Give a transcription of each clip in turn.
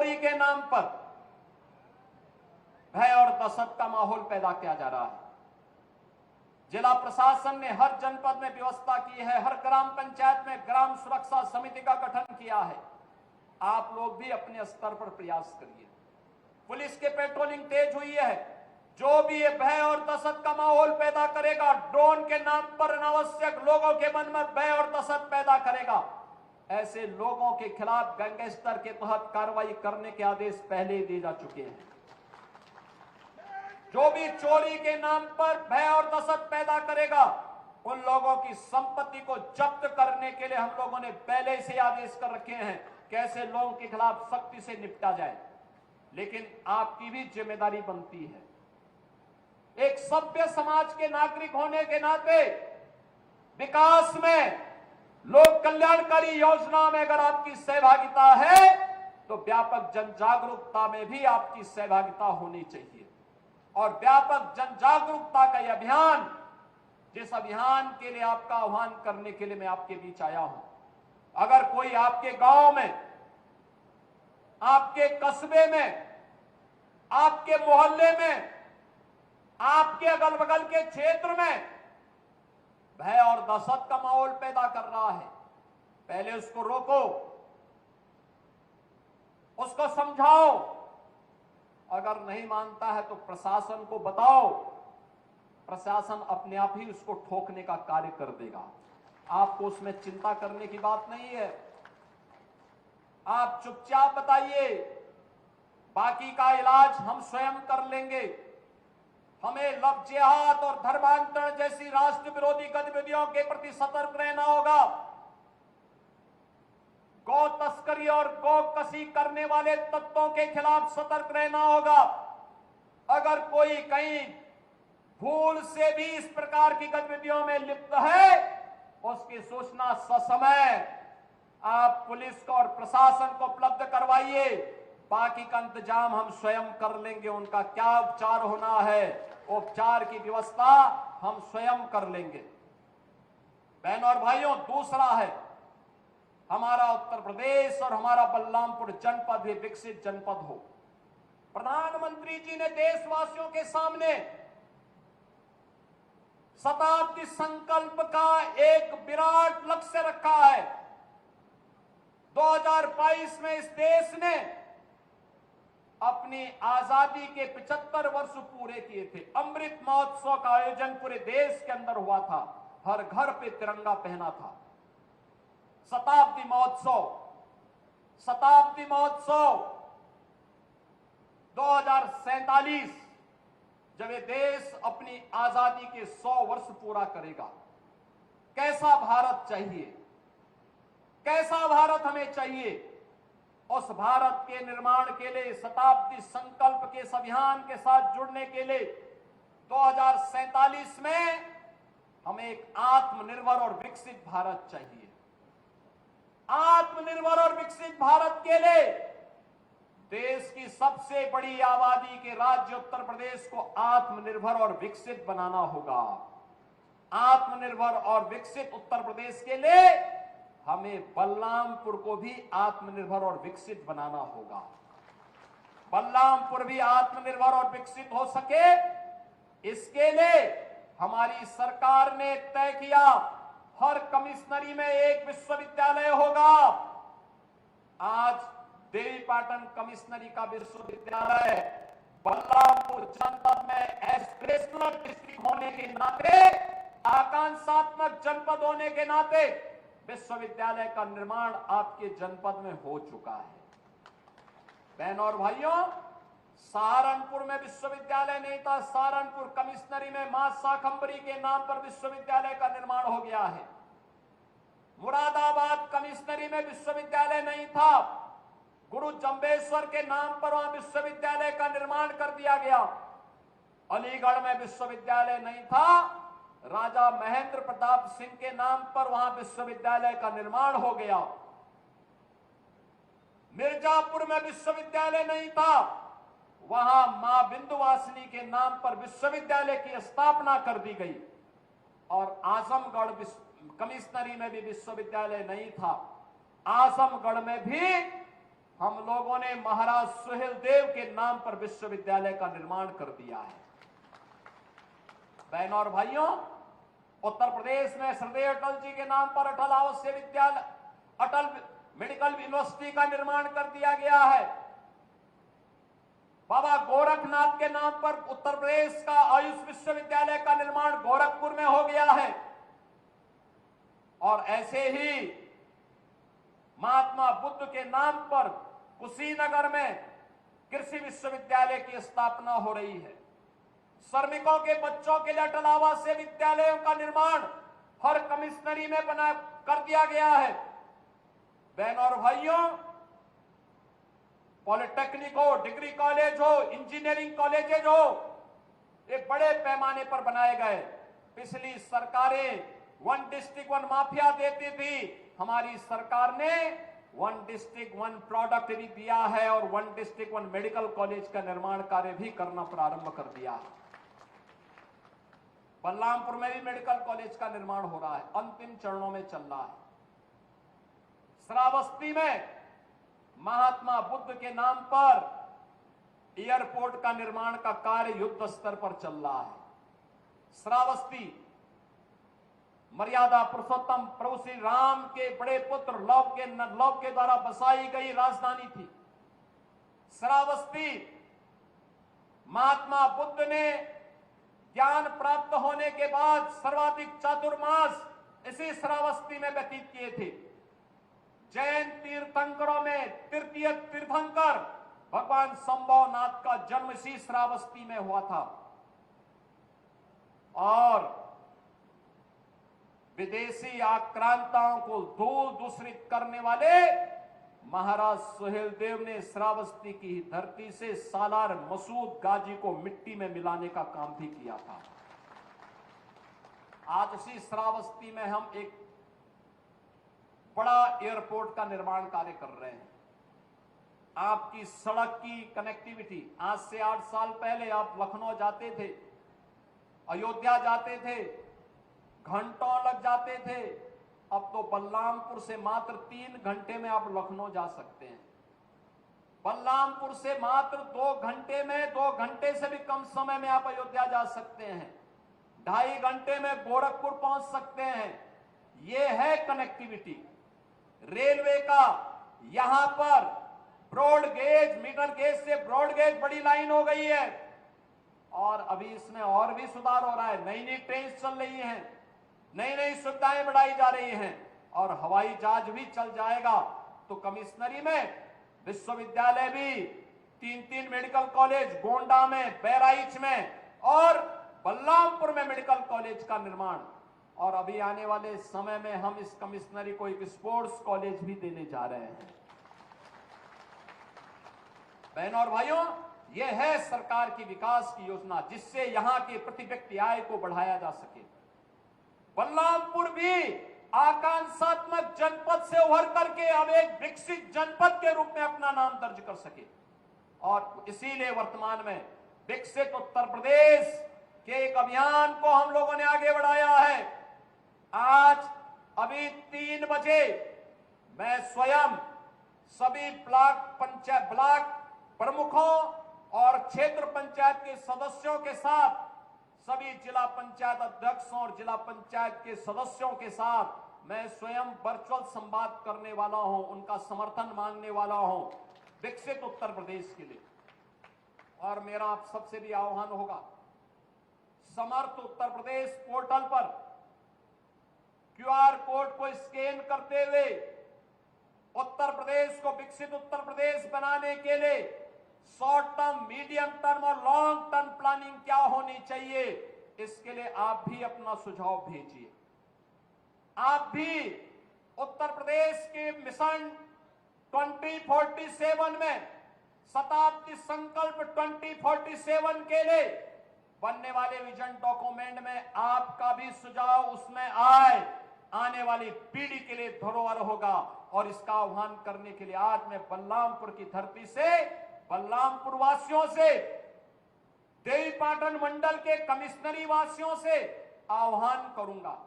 चोरी के नाम पर भय और दहशत का माहौल पैदा किया जा रहा है। जिला प्रशासन ने हर जनपद में व्यवस्था की है, हर ग्राम पंचायत में ग्राम सुरक्षा समिति का गठन किया है। आप लोग भी अपने स्तर पर प्रयास करिए। पुलिस के पेट्रोलिंग तेज हुई है। जो भी ये भय और दहशत का माहौल पैदा करेगा, ड्रोन के नाम पर अनावश्यक लोगों के मन में भय और दहशत पैदा करेगा, ऐसे लोगों के खिलाफ गैंगस्टर के तहत कार्रवाई करने के आदेश पहले ही दिए जा चुके हैं। जो भी चोरी के नाम पर भय और दहशत पैदा करेगा, उन लोगों की संपत्ति को जब्त करने के लिए हम लोगों ने पहले से आदेश कर रखे हैं कि ऐसे लोगों के खिलाफ सख्ती से निपटा जाए। लेकिन आपकी भी जिम्मेदारी बनती है, एक सभ्य समाज के नागरिक होने के नाते विकास में, लोक कल्याणकारी योजना में अगर आपकी सहभागिता है तो व्यापक जन जागरूकता में भी आपकी सहभागिता होनी चाहिए। और व्यापक जन जागरूकता का यह अभियान, जिस अभियान के लिए आपका आह्वान करने के लिए मैं आपके बीच आया हूं, अगर कोई आपके गांव में, आपके कस्बे में, आपके मोहल्ले में, आपके अगल बगल के क्षेत्र में भय और दहशत का माहौल पैदा कर रहा है, पहले उसको रोको, उसको समझाओ। अगर नहीं मानता है तो प्रशासन को बताओ, प्रशासन अपने आप ही उसको ठोकने का कार्य कर देगा। आपको उसमें चिंता करने की बात नहीं है। आप चुपचाप बताइए, बाकी का इलाज हम स्वयं कर लेंगे। हमें लव जिहाद और धर्मांतरण जैसी राष्ट्र विरोधी गतिविधियों के प्रति सतर्क रहना होगा। गौ तस्करी और गौ कसी करने वाले तत्वों के खिलाफ सतर्क रहना होगा। अगर कोई कहीं भूल से भी इस प्रकार की गतिविधियों में लिप्त है, उसकी सूचना ससमय आप पुलिस को और प्रशासन को उपलब्ध करवाइए। बाकी का इंतजाम हम स्वयं कर लेंगे। उनका क्या उपचार होना है, उपचार की व्यवस्था हम स्वयं कर लेंगे। बहनों और भाइयों, दूसरा है, हमारा उत्तर प्रदेश और हमारा बलरामपुर जनपद भी विकसित जनपद हो। प्रधानमंत्री जी ने देशवासियों के सामने शताब्दी संकल्प का एक विराट लक्ष्य रखा है। 2022 में इस देश ने अपनी आजादी के 75 वर्ष पूरे किए थे। अमृत महोत्सव का आयोजन पूरे देश के अंदर हुआ था, हर घर पे तिरंगा पहना था। शताब्दी महोत्सव 2047 जब ये देश अपनी आजादी के 100 वर्ष पूरा करेगा, कैसा भारत चाहिए, कैसा भारत हमें चाहिए, उस भारत के निर्माण के लिए, शताब्दी संकल्प के इस अभियान के साथ जुड़ने के लिए 2047 में हमें एक आत्मनिर्भर और विकसित भारत चाहिए। आत्मनिर्भर और विकसित भारत के लिए देश की सबसे बड़ी आबादी के राज्य उत्तर प्रदेश को आत्मनिर्भर और विकसित बनाना होगा। आत्मनिर्भर और विकसित उत्तर प्रदेश के लिए हमें बलरामपुर को भी आत्मनिर्भर और विकसित बनाना होगा। बलरामपुर भी आत्मनिर्भर और विकसित हो सके, इसके लिए हमारी सरकार ने तय किया, हर कमिश्नरी में एक विश्वविद्यालय होगा। आज देवीपाटन कमिश्नरी का विश्वविद्यालय बलरामपुर जनपद में एस्पिरेशनल डिस्ट्रिक्ट होने के नाते, आकांक्षात्मक जनपद होने के नाते विश्वविद्यालय का निर्माण आपके जनपद में हो चुका है। बहनों और भाइयों, सहारनपुर में विश्वविद्यालय नहीं था, सहारनपुर कमिश्नरी में मां शाकंभरी के नाम पर विश्वविद्यालय का निर्माण हो गया है। मुरादाबाद कमिश्नरी में विश्वविद्यालय नहीं था, गुरु जंबेश्वर के नाम पर वहां विश्वविद्यालय का निर्माण कर दिया गया। अलीगढ़ में विश्वविद्यालय नहीं था, राजा महेंद्र प्रताप सिंह के नाम पर वहां विश्वविद्यालय का निर्माण हो गया। मिर्जापुर में विश्वविद्यालय नहीं था, वहां मां विंध्यवासिनी के नाम पर विश्वविद्यालय की स्थापना कर दी गई। और आजमगढ़ कमिश्नरी में भी विश्वविद्यालय नहीं था, आजमगढ़ में भी हम लोगों ने महाराज सुहेलदेव के नाम पर विश्वविद्यालय का निर्माण कर दिया है। बहनों और भाइयों, उत्तर प्रदेश में श्रद्धेय अटल जी के नाम पर अटल आवासीय विद्यालय, अटल मेडिकल यूनिवर्सिटी का निर्माण कर दिया गया है। बाबा गोरखनाथ के नाम पर उत्तर प्रदेश का आयुष विश्वविद्यालय का निर्माण गोरखपुर में हो गया है। और ऐसे ही महात्मा बुद्ध के नाम पर कुशीनगर में कृषि विश्वविद्यालय की स्थापना हो रही है। श्रमिकों के बच्चों के लिए अटल आवासीय विद्यालयों का निर्माण हर कमिश्नरी में बना कर दिया गया है। बहनों और भाइयों, पॉलिटेक्निक हो, डिग्री कॉलेज हो, इंजीनियरिंग कॉलेजेज हो, ये बड़े पैमाने पर बनाए गए। पिछली सरकारें वन डिस्ट्रिक्ट वन माफिया देती थी, हमारी सरकार ने वन डिस्ट्रिक्ट वन प्रोडक्ट भी दिया है और one district one medical college का निर्माण कार्य भी करना प्रारंभ कर दिया है। बलरामपुर में भी मेडिकल कॉलेज का निर्माण हो रहा है, अंतिम चरणों में चल रहा है। श्रावस्ती में महात्मा बुद्ध के नाम पर एयरपोर्ट का निर्माण का कार्य युद्ध स्तर पर चल रहा है। श्रावस्ती मर्यादा पुरुषोत्तम प्रभु श्री राम के बड़े पुत्र लव के द्वारा बसाई गई राजधानी थी। श्रावस्ती महात्मा बुद्ध ने ज्ञान प्राप्त होने के बाद सर्वाधिक चातुर्मास इसी श्रावस्ती में व्यतीत किए थे। जैन तीर्थंकरों में तृतीय तीर्थंकर भगवान संभवनाथ का जन्म इसी श्रावस्ती में हुआ था। और विदेशी आक्रांताओं को दूर दूषित करने वाले महाराज सुहेलदेव ने श्रावस्ती की धरती से सालार मसूद गाजी को मिट्टी में मिलाने का काम भी किया था। आज इसी श्रावस्ती में हम एक बड़ा एयरपोर्ट का निर्माण कार्य कर रहे हैं। आपकी सड़क की कनेक्टिविटी, आज से 8 साल पहले आप लखनऊ जाते थे, अयोध्या जाते थे, घंटों लग जाते थे। अब तो बलरामपुर से मात्र 3 घंटे में आप लखनऊ जा सकते हैं। बलरामपुर से मात्र 2 घंटे में, 2 घंटे से भी कम समय में आप अयोध्या जा सकते हैं। 2.5 घंटे में गोरखपुर पहुंच सकते हैं। यह है कनेक्टिविटी। रेलवे का यहां पर ब्रॉड गेज, मीटर गेज से ब्रॉड गेज बड़ी लाइन हो गई है और अभी इसमें और भी सुधार हो रहा है। नई नई ट्रेन चल रही हैं, नई नई सुविधाएं बढ़ाई जा रही हैं और हवाई जहाज भी चल जाएगा। तो कमिश्नरी में विश्वविद्यालय भी 3-3 मेडिकल कॉलेज, गोंडा में, बहराइच में और बलरामपुर में मेडिकल कॉलेज का निर्माण। और अभी आने वाले समय में हम इस कमिश्नरी को एक स्पोर्ट्स कॉलेज भी देने जा रहे हैं। बहनों और भाइयों, यह है सरकार की विकास की योजना, जिससे यहां के प्रति व्यक्ति आय को बढ़ाया जा सके। बलरामपुर भी आकांक्षात्मक जनपद से उभर करके अब एक विकसित जनपद के रूप में अपना नाम दर्ज कर सके। और इसीलिए वर्तमान में विकसित उत्तर प्रदेश के एक अभियान को हम लोगों ने आगे बढ़ाया है। आज अभी 3 बजे मैं स्वयं सभी ब्लॉक प्रमुखों और क्षेत्र पंचायत के सदस्यों के साथ, सभी जिला पंचायत अध्यक्षों और जिला पंचायत के सदस्यों के साथ मैं स्वयं वर्चुअल संवाद करने वाला हूं, उनका समर्थन मांगने वाला हूं विकसित उत्तर प्रदेश के लिए। और मेरा आप सबसे भी आह्वान होगा, समर्थ उत्तर प्रदेश पोर्टल पर क्यूआर कोड को स्कैन करते हुए उत्तर प्रदेश को विकसित उत्तर प्रदेश बनाने के लिए शॉर्ट टर्म, मीडियम टर्म और लॉन्ग टर्म प्लानिंग क्या होनी चाहिए, इसके लिए आप भी अपना सुझाव भेजिए। आप भी उत्तर प्रदेश के मिशन 2047 में, शताब्दी संकल्प 2047 के लिए बनने वाले विजन डॉक्यूमेंट में आपका भी सुझाव उसमें आए, आने वाली पीढ़ी के लिए धरोहर होगा। और इसका आह्वान करने के लिए आज मैं बलरामपुर की धरती से, बलरामपुर वासियों से, देवीपाटन मंडल के कमिश्नरी वासियों से आह्वान करूंगा।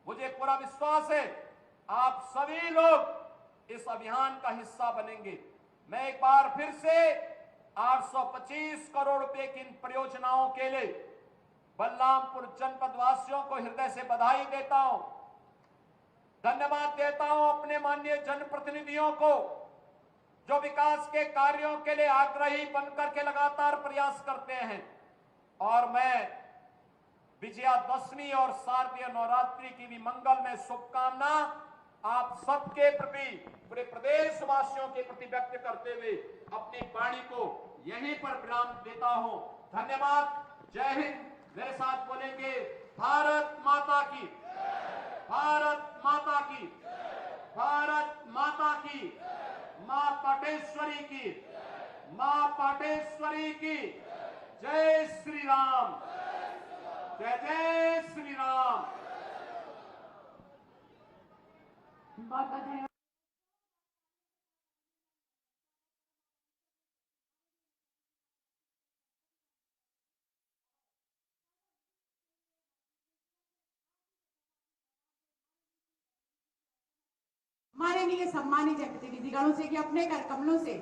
मुझे पूरा विश्वास है आप सभी लोग इस अभियान का हिस्सा बनेंगे। मैं एक बार फिर से 825 करोड़ रुपए की इन परियोजनाओं के लिए बलरामपुर जनपद वासियों को हृदय से बधाई देता हूं, धन्यवाद देता हूं अपने माननीय जनप्रतिनिधियों को जो विकास के कार्यों के लिए आग्रही बनकर के लगातार प्रयास करते हैं। और मैं विजयादशमी और शारदीय नवरात्रि की भी मंगलमय शुभकामना आप सबके प्रति, पूरे प्रदेशवासियों के प्रति व्यक्त करते हुए अपनी वाणी को यहीं पर विराम देता हूं। धन्यवाद। जय हिंद। मेरे साथ बोलेंगे भारत माता की, भारत माता की, भारत माता की, मां पाटेश्वरी की, मां पाटेश्वरी की। जय श्री राम, जय जय श्री राम। बहुत बहुत धन्यवाद। माननीय सम्मानित जनप्रतिनिधिगणों से कि अपने कर कमलों से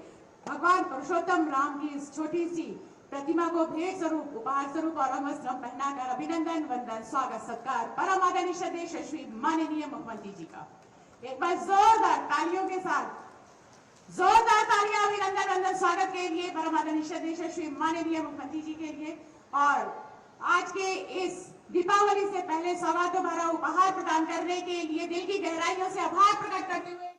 भगवान पुरुषोत्तम राम की इस छोटी सी प्रतिमा को भेंट स्वरूप, उपहार स्वरूप और वस्त्र पहनाकर अभिनंदन, वंदन, स्वागत, सत्कार परम आदरणीय श्रद्धेय यशस्वी माननीय मुख्यमंत्री जी का एक बार जोरदार तालियों के साथ, जोरदार तालियां अभिनंदन, वंदन, स्वागत के लिए परम आदरणीय श्रद्धेय यशस्वी माननीय मुख्यमंत्री जी के लिए। और आज के इस दीपावली से पहले सौगातों भरा उपहार प्रदान करने के लिए दिल की गहराइयों से आभार प्रकट करते हुए